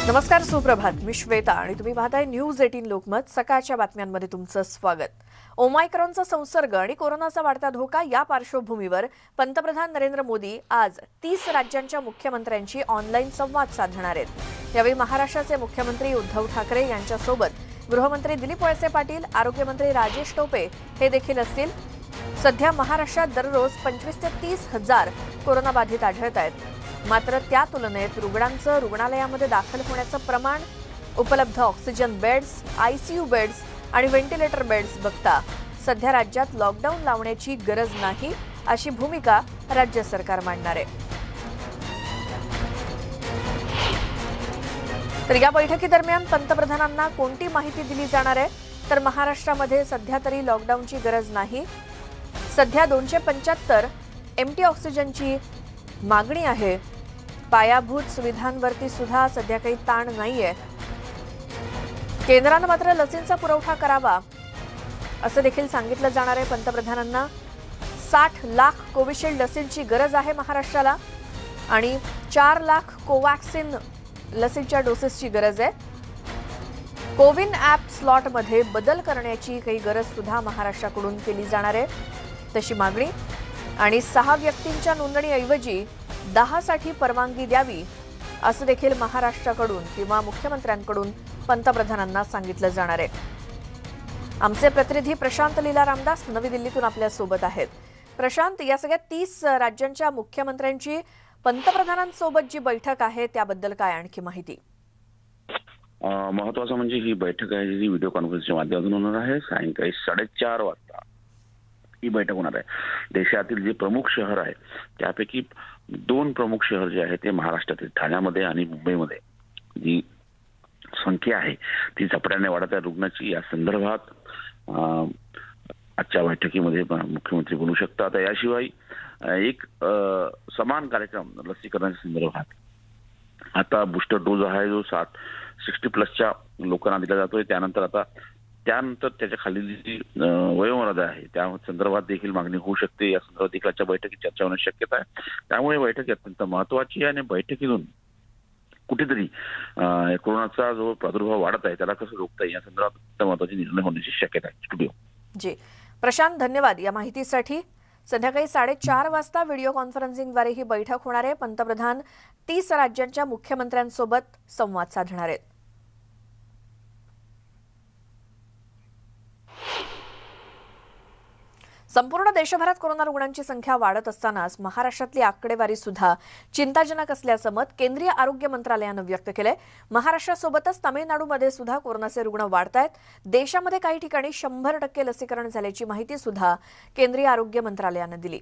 नमस्कार, सुप्रभात. मी श्वेता आणि तुम्ही पाहताय न्यूज 18 लोकमत. सकाळच्या बातम्यांमध्ये तुमचं स्वागत. ओमायक्रॉनचा संसर्ग आणि कोरोनाचा वाढता धोका या पार्श्वभूमीवर पंतप्रधान नरेंद्र मोदी आज 30 राज्यांच्या मुख्यमंत्र्यांशी ऑनलाईन संवाद साधणार आहेत. यावेळी महाराष्ट्राचे मुख्यमंत्री उद्धव ठाकरे यांच्यासोबत गृहमंत्री दिलीप वळसे पाटील, आरोग्यमंत्री राजेश टोपे हे देखील असतील. सध्या महाराष्ट्रात दररोज 25 ते 30 हजार कोरोनाबाधित आढळत आहेत. मात्र त्या तुलनेत रुग्णांचं रुग्णालयामध्ये दाखल होण्याचं प्रमाण, उपलब्ध ऑक्सिजन बेड्स, आयसीयू बेड्स आणि व्हेंटिलेटर बेड्स बघता सध्या राज्यात लॉकडाऊन लावण्याची गरज नाही, अशी भूमिका राज्य सरकार मांडणार आहे. तर या बैठकीदरम्यान पंतप्रधानांना कोणती माहिती दिली जाणार आहे? तर महाराष्ट्रामध्ये सध्या तरी लॉकडाऊनची गरज नाही. सध्या 275 एमटी ऑक्सिजनची मागणी आहे. पायाभूत सुविधांवरती सुद्धा सध्या काही ताण नाहीये. केंद्रानं मात्र लसींचा पुरवठा करावा असं देखील सांगितलं जाणार आहे पंतप्रधानांना. 60 लाख कोविशिल्ड लसींची गरज आहे महाराष्ट्राला आणि 4 लाख कोवॅक्सिन लसीच्या डोसेसची गरज आहे. कोविन ॲप स्लॉटमध्ये बदल करण्याची काही गरज सुद्धा महाराष्ट्राकडून केली जाणार आहे, तशी मागणी. आणि 6 व्यक्तींच्या नोंदणीऐवजी 10 साठी परवानगी द्यावी असं देखील महाराष्ट्राकडून किंवा मुख्यमंत्र्यांकडून पंतप्रधानांना सांगितलं जाणार आहे. आमचे प्रतिनिधी प्रशांत लीला रामदास नवी दिल्लीतून आपल्या सोबत आहेत. प्रशांत, या सगळ्या 30 राज्यांच्या मुख्यमंत्र्यांची पंतप्रधानांसोबत जी बैठक आहे त्याबद्दल काय आणखी माहिती? महत्वाचं म्हणजे ही बैठक आहे जी व्हिडिओ कॉन्फरन्सच्या माध्यमातून होणार आहे. सायंकाळी 4:30 वाजता ही बैठक होणार आहे. देशातील जे प्रमुख शहर आहे त्यापैकी 2 प्रमुख शहर जे आहेत ते महाराष्ट्रातील ठाण्यामध्ये आणि मुंबईमध्ये जी संख्या आहे ती झपाट्याने वाढत आहे रुग्णाची. या संदर्भात आजच्या बैठकीमध्ये मुख्यमंत्री बोलू शकतात. याशिवाय एक समान कार्यक्रम लसीकरणाच्या संदर्भात आता बुस्टर डोज आहे जो 60+ लोकांना दिला जातोय. त्यानंतर त्याच्या खालील जी वयोमर्यादा आहे त्या संदर्भात देखील मागणी होऊ शकते. या संदर्भात देखील आजच्या बैठकीत चर्चा होण्याची शक्यता आहे. त्यामुळे बैठक अत्यंत महत्वाची आहे आणि बैठकीतून कुठेतरी कोरोनाचा जो प्रादुर्भाव वाढत आहे त्याला कसं रोखता येईल या संदर्भात महत्वाचे निर्णय होण्याची शक्यता आहे. स्टुडिओ जी प्रशांत, धन्यवाद या माहितीसाठी. संध्याकाळी 4:30 वाजता व्हिडिओ कॉन्फरन्सिंगद्वारे ही बैठक होणार आहे. पंतप्रधान 30 राज्यांच्या मुख्यमंत्र्यांसोबत संवाद साधणार आहेत. संपूर्ण देशभरात कोरोना रुग्णांची संख्या वाढत असतानाच महाराष्ट्रातली आकडेवारी सुद्धा चिंताजनक असल्याचं मत केंद्रीय आरोग्य मंत्रालयानं व्यक्त केलंय. महाराष्ट्रासोबतच तामिळनाडूमध्ये सुद्धा कोरोनाचे रुग्ण वाढत आहेत. देशामध्ये काही ठिकाणी 100% लसीकरण झाल्याची माहिती सुद्धा केंद्रीय आरोग्य मंत्रालयानं दिली.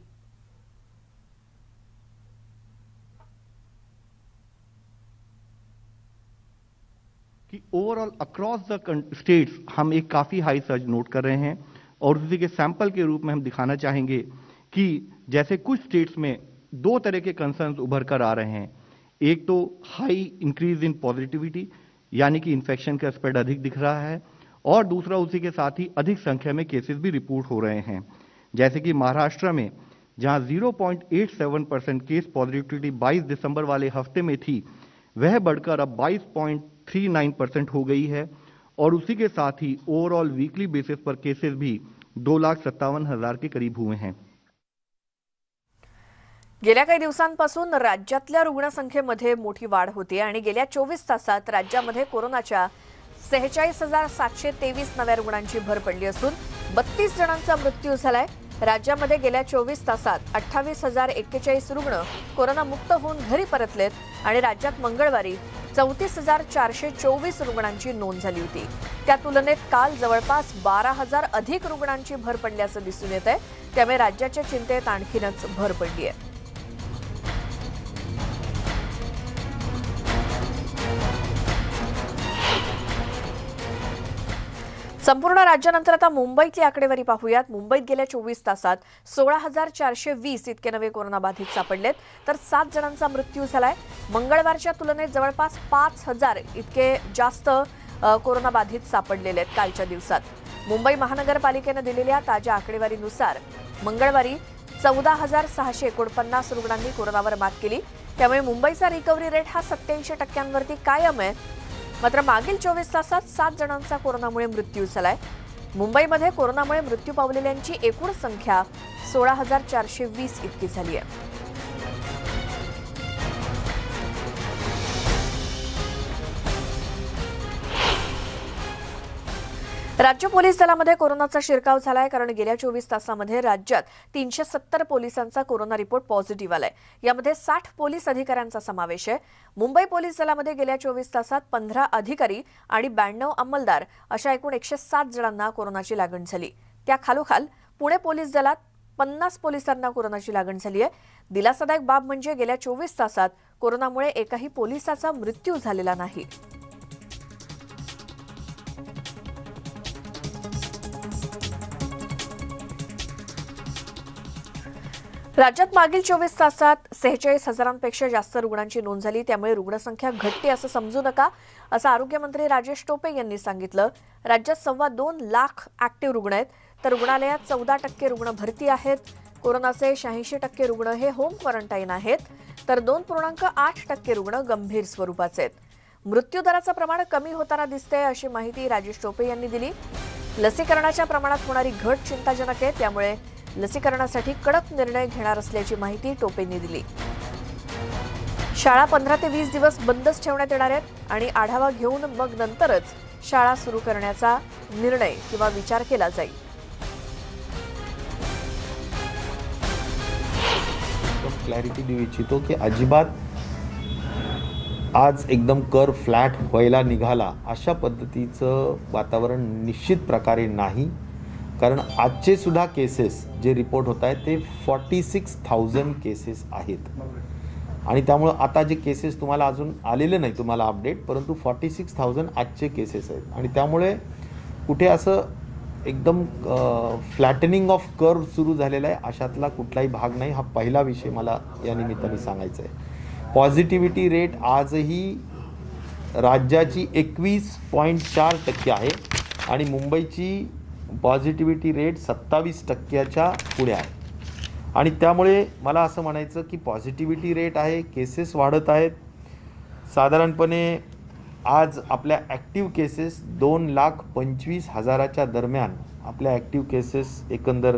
कि ओवरऑल अक्रॉस द स्टेट्स हम एक काफी हाई सर्ज नोट कर रहे हैं और उसी के सैंपल के रूप में हम दिखाना चाहेंगे कि जैसे कुछ स्टेट्स में 2 तरह के कंसर्न्स उभर कर आ रहे हैं. एक तो हाई इंक्रीज इन पॉजिटिविटी यानी कि इन्फेक्शन का स्प्रेड अधिक दिख रहा है और दूसरा उसी के साथ ही अधिक संख्या में केसेस भी रिपोर्ट हो रहे हैं. जैसे कि महाराष्ट्र में जहां 0.87% केस पॉजिटिविटी 22 दिसंबर वाले हफ्ते में थी वह बढ़कर अब 22.39% हो गई है और उसी के साथ ही ओवरऑल वीकली बेसिस पर केसेस भी 2,57,000 के करीब हुए हैं. गेल्या काही दिवसांपासून राज्यातल्या रुग्णसंख्येमध्ये मोठी वाढ होती आणि गेल्या 24 तासात राज्यामध्ये कोरोनाच्या 46,723 नव्या रुग्णांची भर पडली असून 32 जणांचा मृत्यू झालाय. राज्यामध्ये गेल्या 24 तासात 28,041 रुग्ण कोरोनामुक्त होऊन घरी परतलेत आणि राज्यात मंगळवारी 34,424 रुग्णांची नोंद झाली होती. त्या तुलनेत काल जवळपास 12,000 अधिक रुग्णांची भर पडल्याचं दिसून येत आहे. त्यामुळे राज्याच्या चिंतेत आणखीनच भर पडली आहे. संपूर्ण राज्यानंतर आता मुंबईतली आकडेवारी पाहूयात. मुंबईत गेल्या 24 तासात 16,420 इतके नवे कोरोनाबाधित सापडलेत तर 7 जणांचा मृत्यू झालाय. मंगळवारच्या तुलनेत जवळपास 5,000 इतके जास्त कोरोनाबाधित सापडलेले आहेत कालच्या दिवसात. मुंबई महानगरपालिकेने दिलेल्या ताज्या आकडेवारीनुसार मंगळवारी 14,649 रुग्णांनी कोरोनावर मात केली. त्यामुळे मुंबईचा रिकव्हरी रेट हा 87% कायम आहे. मात्र मागील 24 तासात 7 जणांचा कोरोनामुळे मृत्यू झालाय. मुंबईमध्ये कोरोनामुळे मृत्यू पावलेल्यांची एकूण संख्या 16,420 इतकी झाली आहे. राज्य पोलीस दलामध्ये कोरोनाचा शिरकाव झालाय, कारण गेल्या 24 तासामध्ये राज्यात 370 पोलिसांचा कोरोना रिपोर्ट पॉझिटिव्ह आलाय. यामध्ये 60 पोलीस अधिकाऱ्यांचा समावेश आहे. मुंबई पोलीस दलामध्ये गेल्या 24 तासात 15 अधिकारी आणि 92 अंमलदार अशा एकूण 107 जणांना कोरोनाची लागण झाली. त्या खालोखाल पुणे पोलीस दलात 50 पोलिसांना कोरोनाची लागण झाली आहे. दिलासादायक बाब म्हणजे गेल्या 24 तासात कोरोनामुळे एकाही पोलिसाचा मृत्यू झालेला नाही. राज्यात मागील 24 तासात 46,000पेक्षा जास्त रुग्णांची नोंद झाली. त्यामुळे रुग्णसंख्या घटते असं समजू नका, असं आरोग्यमंत्री राजेश टोपे यांनी सांगितलं. राज्यात 2.25 लाख ऍक्टिव्ह रुग्ण आहेत, तर रुग्णालयात 14% रुग्ण भरती आहेत. कोरोनाचे 86% रुग्ण हे होम क्वारंटाईन आहेत, तर 2.8% रुग्ण गंभीर स्वरूपाचे आहेत. मृत्यूदराचं प्रमाण कमी होताना दिसतंय, अशी माहिती राजेश टोपे यांनी दिली. लसीकरणाच्या प्रमाणात होणारी घट चिंताजनक आहे. त्यामुळे लसीकरणासाठी कडक निर्णय घेणार असल्याची माहिती टोपेंनी दिली. शाळा 15 ते 20 दिवस बंदच ठेवण्यात येणार आहेत आणि आढावा घेऊन मग नंतरच शाळा सुरू करण्याचा निर्णय किंवा विचार केला जाईल. क्लॅरिटी देऊ इच्छितो की अजिबात आज एकदम कर फ्लॅट व्हायला निघाला अशा पद्धतीचं वातावरण निश्चित प्रकारे नाही. कारण आजचे सुद्धा केसेस जे रिपोर्ट होत आहेत ते 46,000 केसेस आहेत आणि त्यामुळं आता जे केसेस तुम्हाला अजून आलेले नाही तुम्हाला अपडेट, परंतु 46,000 आजचे केसेस आहेत आणि त्यामुळे कुठे असं एकदम फ्लॅटनिंग ऑफ कर्व सुरू झालेला आहे अशातला कुठलाही भाग नाही. हा पहिला विषय मला या निमित्ताने सांगायचा आहे. पॉझिटिव्हिटी रेट आजही राज्याची 21.4% आहे आणि मुंबईची पॉझिटिव्हिटी रेट 27%च्या पुढे आहे आणि त्यामुळे मला असं म्हणायचं की पॉझिटिव्हिटी रेट आहे, केसेस वाढत आहेत. साधारणपणे आज आपल्या ॲक्टिव्ह केसेस 2,25,000च्या दरम्यान आपल्या ॲक्टिव्ह केसेस एकंदर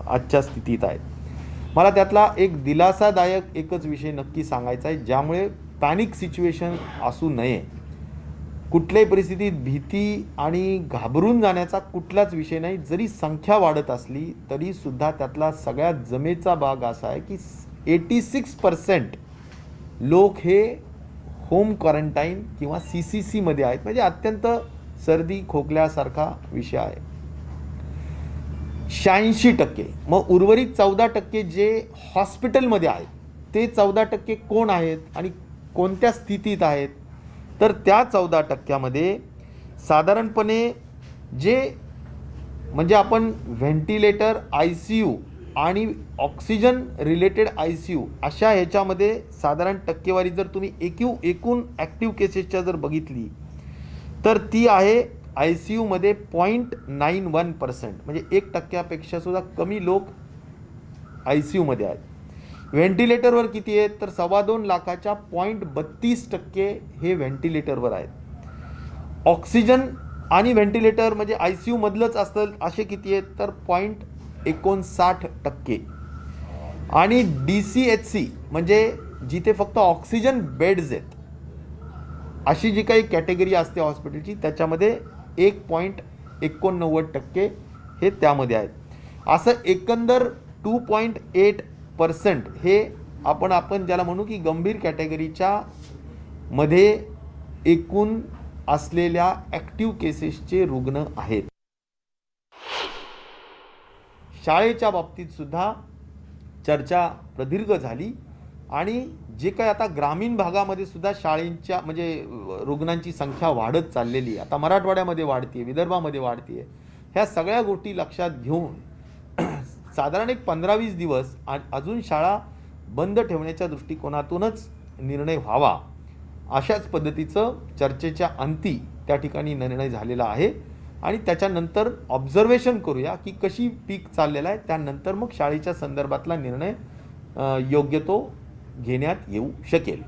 आजच्या स्थितीत आहेत. मला त्यातला एक दिलासादायक एकच विषय नक्की सांगायचा आहे, ज्यामुळे पॅनिक सिच्युएशन असू नये. कुठल्याही परिस्थितीत भीती आणि घाबरून जाण्याचा कुठलाच विषय नाही. जरी संख्या वाढत असली तरीसुद्धा त्यातला सगळ्यात जमेचा भाग असा आहे की 86% लोक हे होम क्वारंटाईन किंवा CCCमध्ये आहेत, म्हणजे अत्यंत सर्दी खोकल्यासारखा विषय आहे. 86%. मग उर्वरित 14% जे हॉस्पिटलमध्ये आहेत ते 14% कोण आहेत आणि कोणत्या स्थितीत आहेत, तर त्या 14%मध्ये साधारणपणे जे म्हणजे आपण व्हेंटिलेटर, ICU आणि ऑक्सिजन रिलेटेड ICU अशा ह्याच्यामध्ये साधारण टक्केवारी जर तुम्ही एकूण ॲक्टिव्ह केसेसच्या जर बघितली तर ती आहे ICUमध्ये 0.91%, म्हणजे 1%पेक्षा सुद्धा कमी लोक ICUमध्ये आहेत. व्हेंटिलेटरवर किती आहेत तर 2.25 लाखाच्या 0.32% हे व्हेंटिलेटरवर आहेत. ऑक्सिजन आणि व्हेंटिलेटर म्हणजे ICU मधलंच असतं असे किती आहेत तर 0.59%. आणि DCHC म्हणजे जिथे फक्त ऑक्सिजन बेड्स आहेत अशी जी काही कॅटेगरी असते हॉस्पिटलची त्याच्यामध्ये 1.89% हे त्यामध्ये आहेत. असं एकंदर 2.8% हे आपण ज्याला म्हणू की गंभीर कॅटेगरीच्या मध्ये एकूण असलेल्या ॲक्टिव्ह केसेसचे रुग्ण आहेत. शाळेच्या बाबतीत सुद्धा चर्चा प्रदीर्घ झाली आणि जे काही आता ग्रामीण भागामध्ये सुद्धा शाळेंच्या म्हणजे रुग्णांची संख्या वाढत चाललेली आहे. आता मराठवाड्यामध्ये वाढते, विदर्भामध्ये वाढते. ह्या सगळ्या गोष्टी लक्षात घेऊन साधारण एक 15-20 दिवस अजून शाळा बंद ठेवण्याच्या दृष्टिकोनातूनच निर्णय व्हावा अशाच पद्धतीचं चर्चेच्या अंती त्या ठिकाणी निर्णय झालेला आहे आणि त्याच्यानंतर ऑब्झर्वेशन करूया की कशी पीक चाललेला आहे. त्यानंतर मग शाळेच्या संदर्भातला निर्णय योग्य तो घेण्यात येऊ शकेल.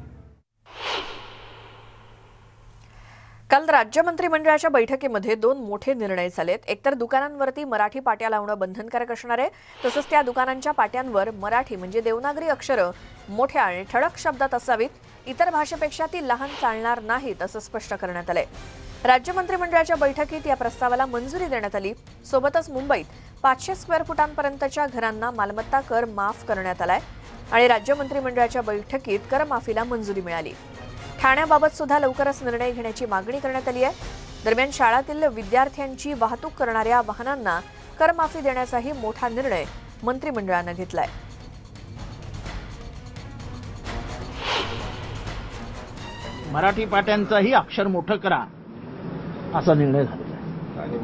काल राज्य मंत्रिमंडळाच्या बैठकीमध्ये 2 मोठे निर्णय झालेत. एकतर दुकानांवरती मराठी पाट्या लावणं बंधनकारक असणार आहे, तसंच त्या दुकानांच्या पाट्यांवर मराठी म्हणजे देवनागरी अक्षरं मोठ्या आणि ठळक शब्दात असावीत. इतर भाषेपेक्षा ती लहान चालणार नाहीत असं स्पष्ट करण्यात आलंय. राज्य मंत्रिमंडळाच्या बैठकीत या प्रस्तावाला मंजुरी देण्यात आली. सोबतच मुंबईत 500 स्क्वेअर फुटांपर्यंतच्या घरांना मालमत्ता कर माफ करण्यात आलाय आणि राज्य मंत्रिमंडळाच्या बैठकीत करमाफीला मंजुरी मिळाली. ठाण्याबाबत सुद्धा लवकरच निर्णय घेण्याची मागणी करण्यात आली आहे. दरम्यान शाळातील विद्यार्थ्यांची वाहतूक करणाऱ्या वाहनांना करमाफी देण्याचाही मोठा निर्णय मंत्रिमंडळानं घेतलाय. मराठी पाट्यांचाही अक्षर मोठं करा असा निर्णय झालेला आहे.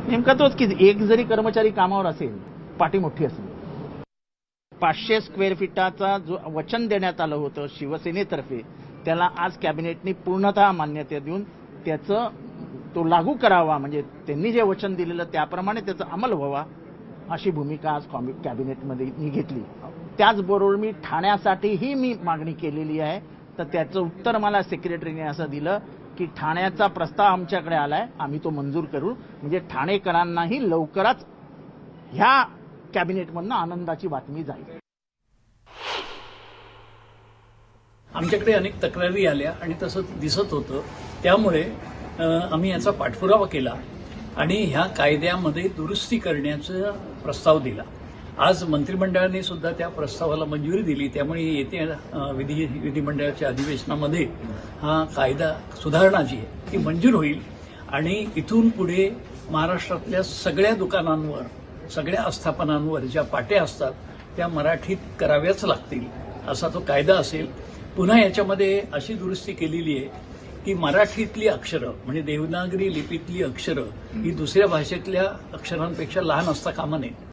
नेमका तोच की एक जरी कर्मचारी कामावर असेल, पाटी मोठी असेल. 500 स्क्वेअर फीटाचा जो वचन देण्यात आलं होतं शिवसेनेतर्फे, त्याला आज कॅबिनेटने पूर्णतः मान्यता देऊन त्याचं तो लागू करावा, म्हणजे त्यांनी जे वचन दिलेलं त्याप्रमाणे त्याचा अंमल व्हावा अशी भूमिका आज कॅबिनेटमध्ये मी घेतली. त्याचबरोबर मी ठाण्यासाठीही मी मागणी केलेली आहे. तर त्याचं उत्तर मला सेक्रेटरीने असं दिलं की ठाण्याचा प्रस्ताव आमच्याकडे आलाय, आम्ही तो मंजूर करू. म्हणजे ठाणेकरांनाही लवकरच ह्या कॅबिनेटमधनं आनंदाची बातमी जाईल. आमच्याकडे अनेक तक्रारी आल्या आणि तसं दिसत होतं. त्यामुळे आम्ही याचा पाठपुरावा केला आणि ह्या कायद्यामध्ये दुरुस्ती करण्याचा प्रस्ताव दिला. आज मंत्रिमंडळाने सुद्धा त्या प्रस्तावाला मंजुरी दिली. त्यामुळे येत्या विधिमंडळाच्या अधिवेशनामध्ये हा कायदा सुधारणा जी आहे ती मंजूर होईल आणि इथून पुढे महाराष्ट्रातल्या सगळ्या दुकानांवर, सगळ्या आस्थापनांवर ज्या पाट्या असतात त्या मराठीत कराव्याच लागतील असा तो कायदा असेल. पुन्हा याच्यामध्ये अशी दुरुस्ती केलेली आहे की मराठीतली अक्षरं म्हणजे देवनागरी लिपीतली अक्षरं ही दुसऱ्या भाषेतल्या अक्षरांपेक्षा लहान असता कामा नये.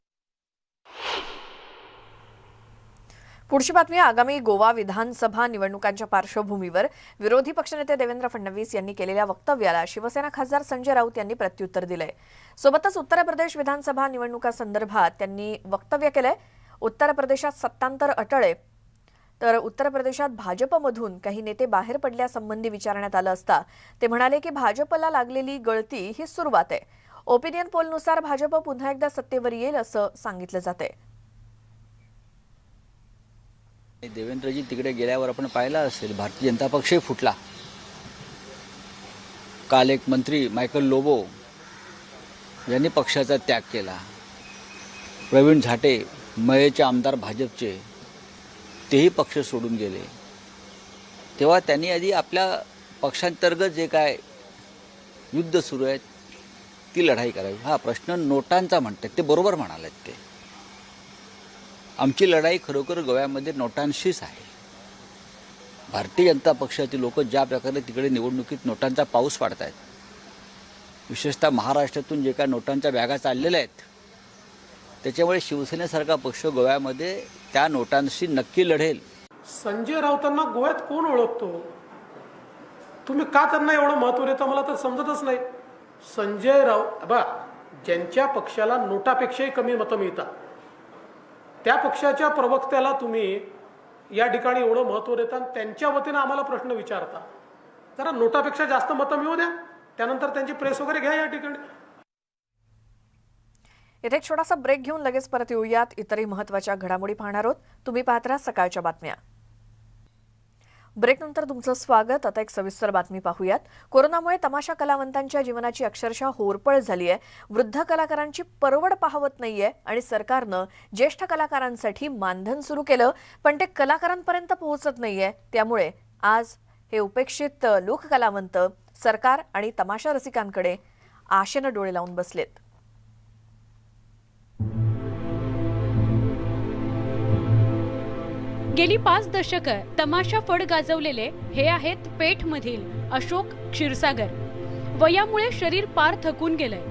पुढची बातमी आगामी गोवा विधानसभा निवडणुकांच्या पार्श्वभूमीवर विरोधी पक्षनेते देवेंद्र फडणवीस यांनी केलेल्या वक्तव्याला शिवसेना खासदार संजय राऊत यांनी प्रत्युत्तर दिलंय. सोबतच उत्तर प्रदेश विधानसभा निवडणुकांसंदर्भात त्यांनी वक्तव्य केलंय. उत्तर प्रदेशात सत्तांतर अटळ आहे, तर उत्तर प्रदेशात भाजपमधून काही नेते बाहेर पडल्यासंबंधी विचारण्यात आलं असता ते म्हणाले की भाजपला लागलेली गळती ही सुरुवात आहे. ओपिनियन पोलनुसार भाजप पुन्हा एकदा सत्तेवर येईल असं सांगितलं जातंय. देवेंद्रजी तिकडे गेल्यावर आपण पाहिलं असेल भारतीय जनता पक्षही फुटला. काल एक मंत्री मायकल लोबो यांनी पक्षाचा त्याग केला. प्रवीण झाटे मयेचे आमदार भाजपचे तेही पक्ष सोडून गेले. तेव्हा त्यांनी आधी आपल्या पक्षांतर्गत जे काय युद्ध सुरू आहे ती लढाई करावी. हा प्रश्न नोटांचा म्हणतात ते बरोबर म्हणालेत. ते आमची लढाई खरोखर गोव्यामध्ये नोटांशीच आहे. भारतीय जनता पक्षातील लोक ज्या प्रकारे तिकडे निवडणुकीत नोटांचा पाऊस पाडत आहेत, विशेषतः महाराष्ट्रातून जे काय नोटांच्या बॅगा चाललेल्या आहेत, त्याच्यामुळे शिवसेनेसारखा पक्ष गोव्यामध्ये त्या नोटांशी नक्की लढेल. संजय राऊतांना गोव्यात कोण ओळखतो? तुम्ही का त्यांना एवढं महत्त्व देता मला तर समजतच नाही. संजय राऊत ज्यांच्या पक्षाला नोटापेक्षाही कमी मतं मिळतात त्या पक्षाच्या प्रवक्त्याला तुम्ही या ठिकाणी एवढं महत्त्व देता, त्यांच्या वतीनं आम्हाला प्रश्न विचारता. जरा नोटापेक्षा जास्त मतं मिळू द्या, त्यानंतर त्यांची प्रेस वगैरे घ्या या ठिकाणी. इथे एक छोटासा ब्रेक घेऊन लगेच परत येऊयात. इतरही महत्त्वाच्या घडामोडी पाहणार आहोत. तुम्ही पाहत राहा सकाळच्या बातम्या. ब्रेकनंतर तुमचं स्वागत. आता एक सविस्तर बातमी पाहूयात. कोरोनामुळे तमाशा कलावंतांच्या जीवनाची अक्षरशः होरपळ झाली आहे. वृद्ध कलाकारांची परवड पाहवत नाहीये आणि सरकारनं ज्येष्ठ कलाकारांसाठी मानधन सुरू केलं, पण ते कलाकारांपर्यंत पोहोचत नाहीये. त्यामुळे आज हे उपेक्षित लोककलावंत सरकार आणि तमाशा रसिकांकडे आशेनं डोळे लावून बसलेत. गेली 5 दशकं तमाशा फड गाजवलेले हे आहेत पेठमधील अशोक क्षीरसागर. वयामुळे शरीर पार थकून गेलंय.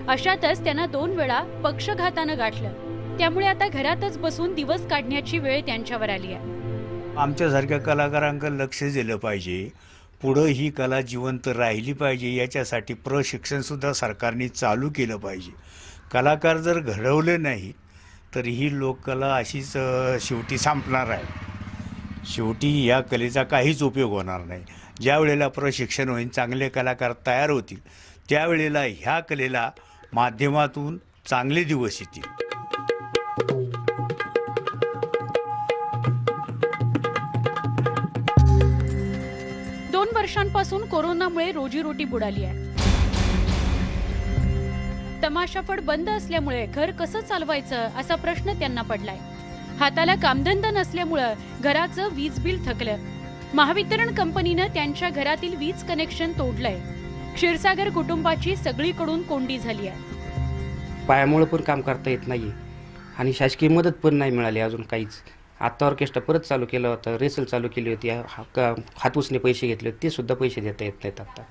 अशातच त्यांना 2 वेळा पक्षघातानं गाठलं. त्यामुळे आता घरातच बसून दिवस काढण्याची वेळ त्यांच्यावर आली आहे. आमच्यासारख्या कलाकारांकडे लक्ष दिलं पाहिजे. पुढं ही कला जिवंत राहिली पाहिजे याच्यासाठी प्रशिक्षणसुद्धा सरकारने चालू केलं पाहिजे. कलाकार जर घडवले नाहीत तर ही लोककला अशीच शेवटी संपणार आहे. शेवटी या कलेचा काहीच उपयोग होणार नाही. ज्या वेळेला प्रशिक्षण होईल, चांगले कलाकार तयार होतील, त्यावेळेला ह्या कलेला माध्यमातून चांगले दिवस येतील. दोन वर्षांपासून कोरोनामुळे रोजीरोटी बुडाली आहे. तमाशाफड बंद असल्यामुळे घर कसं चालवायचं असा प्रश्न त्यांना पडलाय. हाताला कामधंदा नसल्यामुळं घराचं वीज बिल थकलं. महावितरण कंपनीनं त्यांच्या घरातील वीज कनेक्शन तोडलंय. क्षीरसागर कुटुंबाची सगळीकडून कोंडी झाली आहे. पायामुळे पण काम करता येत नाही आणि शासकीय मदत पण नाही मिळाली अजून काहीच. आता ऑर्केस्ट्रा परत चालू केला होता, रेसल चालू केली होती, हातूसने पैसे घेतले होते, ते सुद्धा पैसे देता येत नाहीत.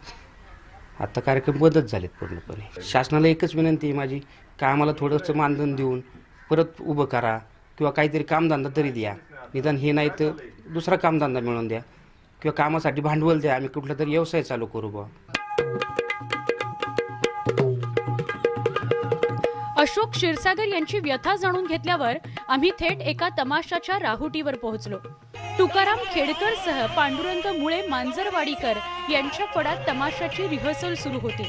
आता कार्यक्रम बंदच झालेत पूर्णपणे. शासनाला एकच विनंती आहे माझी का आम्हाला थोडंसं मानधन देऊन परत उभं करा किंवा काहीतरी कामधंदा तरी द्या. निदान हे नाही तर दुसरा कामधंदा मिळवून द्या किंवा कामासाठी भांडवल द्या. आम्ही कुठला तरी व्यवसाय चालू करू बा. अशोक क्षीरसागर यांची व्यथा जाणून घेतल्यावर आम्ही थेट एका तमाशाच्या राहुटीवर पोहोचलो. तुकाराम खेडकर सह पांडुरंग मुळे मांजरवाडीकर यांच्या फडात तमाशाची रिहर्सल सुरू होती.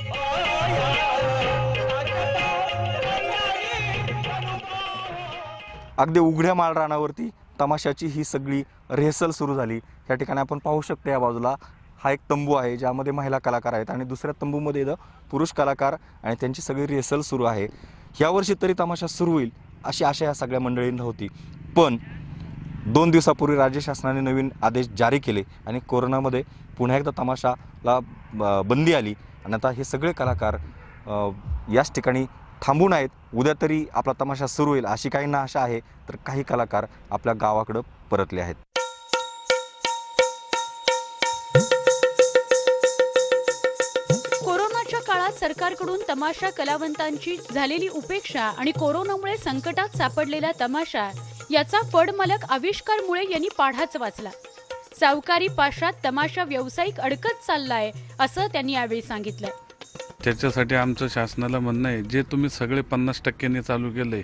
अगदी उघड्या माळरानावरती तमाशाची ही सगळी रिहर्सल सुरू झाली. या ठिकाणी आपण पाहू शकतो या बाजूला हा एक तंबू आहे ज्यामध्ये महिला कलाकार आहेत आणि दुसऱ्या तंबूमध्ये इथं पुरुष कलाकार आणि त्यांची सगळी रिहर्सल सुरू आहे. यावर्षी तरी तमाशा सुरू होईल अशी आशा या सगळ्या मंडळींना होती. पण 2 दिवसापूर्वी राज्य शासनाने नवीन आदेश जारी केले आणि कोरोनामध्ये पुन्हा एकदा तमाशाला बंदी आली आणि आता हे सगळे कलाकार याच ठिकाणी थांबून आहेत. उद्या तरी आपला तमाशा सुरू होईल अशी काहींना आशा आहे, तर काही कलाकार आपल्या गावाकडं परतले आहेत. कोरोनाच्या काळात सरकारकडून तमाशा कलावंतांची झालेली उपेक्षा आणि कोरोनामुळे संकटात सापडलेला तमाशा याचा फडमालक आविष्कार मुळे यांनी पाढाच वाचला. सावकारी पाशात तमाशा व्यावसायिक अडकत चाललाय असं त्यांनी यावेळी सांगितलं. त्याच्यासाठी आमचं शासनाला म्हणणं आहे, जे तुम्ही सगळे 50% चालू केलं आहे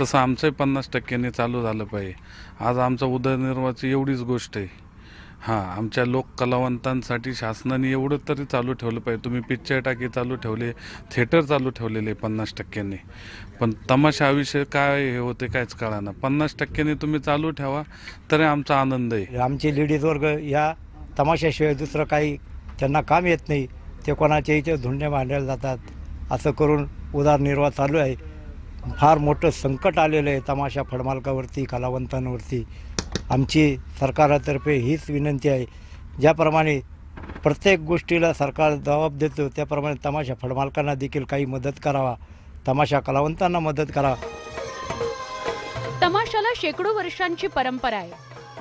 तसं आमचंही 50% चालू झालं पाहिजे. आज आमचा उदरनिर्वाहाची एवढीच गोष्ट आहे. हां, आमच्या लोक कलावंतांसाठी शासनाने एवढं तरी चालू ठेवलं पाहिजे. तुम्ही पिक्चर टाकी चालू ठेवले, थिएटर चालू ठेवलेले 50%. पण तमाशा विषय काय हे होते कायच कळाना. 50% तुम्ही चालू ठेवा तरी आमचा आनंद आहे. आमचे लेडीज वर्ग या तमाशाशिवाय दुसरं काही त्यांना काम येत नाही. ते कोणाच्या इथे धुंडे मांडायला जातात. असं करून उदरनिर्वाह चालू आहे. फार मोठं संकट आलेलं आहे तमाशा फडमालकावरती, कलावंतांवरती. आमची सरकारातर्फे हीच विनंती आहे, ज्याप्रमाणे प्रत्येक गोष्टीला सरकार जबाब देतो त्याप्रमाणे तमाशा फडमालकांना देखील काही मदत करावा, तमाशा कलावंतांना मदत करावा. तमाशाला शेकडो वर्षांची परंपरा आहे.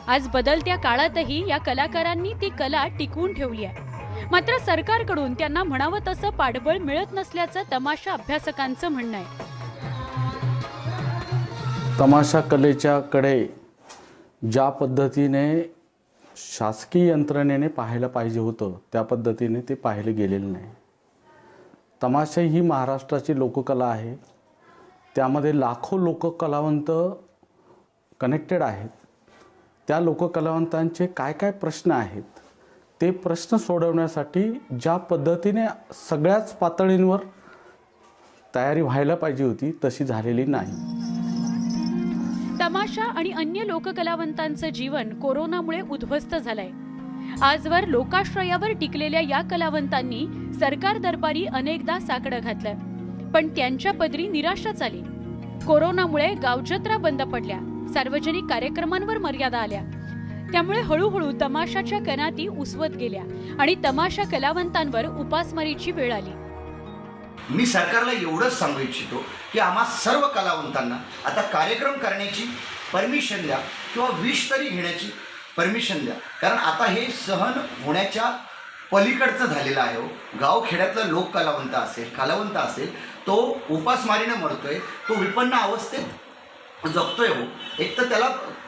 आज बदलत्या काळातही या कलाकारांनी ती कला टिकवून ठेवली आहे. मात्र सरकारकडून त्यांना म्हणावं तसं पाठबळ मिळत नसल्याचं तमाशा अभ्यासकांचं म्हणणं आहे. तमाशा कलेच्या कडे ज्या पद्धतीने शासकीय यंत्रणेने पाहायला पाहिजे होतं त्या पद्धतीने ते पाहिलं गेलेलं नाही. तमाशा ही महाराष्ट्राची लोककला आहे. त्यामध्ये लाखो लोककलावंत कनेक्टेड आहेत. त्या लोककलावंतांचे काय काय प्रश्न आहेत ते प्रश्न सोडवण्यासाठी ज्या पद्धतीने सगळ्याच पातळींवर तयारी व्हायला पाहिजे होती तशी झालेली नाही. तमाशा आणि अन्य लोककलावंतांचं जीवन कोरोनामुळे उद्ध्वस्त झालंय. आजवर लोकाश्रयावर टिकलेल्या या कलावंतांनी सरकार दरबारी अनेकदा साकडं घातलं, पण त्यांच्या पदरी निराशाच आली. कोरोनामुळे गावजत्रा बंद पडल्या, सार्वजनिक कार्यक्रमांवर मर्यादा आल्या. त्यामुळे हळूहळू तमाशाच्या कनाती उसवत गेल्या आणि तमाशा कलावंतांवर उपासमारीची वेळ आली. मी सरकारला एवढंच सांगू इच्छितो की आम्हा सर्व कलावंतांना आता कार्यक्रम करण्याची परमिशन द्या किंवा विष तरी घेण्याची परमिशन द्या. कारण आता हे सहन होण्याच्या पलीकडचं झालेलं आहे. गावखेड्यातला लोक कलावंत असेल तो उपासमारीनं मरतोय, तो विपन्न अवस्थेत जगतोय. एक तर त्याला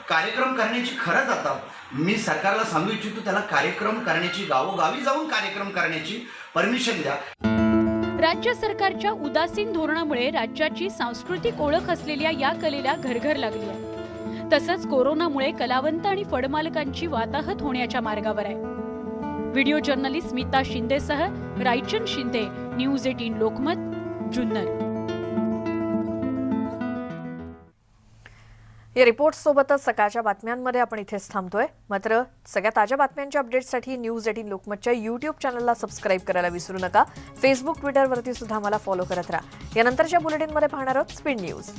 कार्यक्रम करण्याची खरंच आता मी सरकारला सांगू इच्छितो त्याला कार्यक्रम करण्याची, गावोगावी जाऊन कार्यक्रम करण्याची परमिशन द्या. राज्य सरकारच्या उदासीन धोरणामुळे राज्याची सांस्कृतिक ओळख असलेल्या या कलेला घरघर लागली आहे. तसंच कोरोनामुळे कलावंत आणि फडमालकांची वाताहत होण्याच्या मार्गावर आहे. व्हिडिओ जर्नलिस्ट स्मिता शिंदेसह रायचंद शिंदे, न्यूज 18 लोकमत, जुन्नर. या रिपोर्ट्ससोबतच सकाळच्या बातम्यांमध्ये आपण इथेच थांबतोय. मात्र सगळ्या ताज्या बातम्यांच्या अपडेट्ससाठी न्यूज 18 लोकमतच्या यूट्यूब चॅनलला सबस्क्राईब करायला विसरू नका. फेसबुक, ट्विटरवरती सुद्धा आम्हाला फॉलो करत राहा. यानंतरच्या बुलेटिनमध्ये पाहणार आहोत स्पीड न्यूज.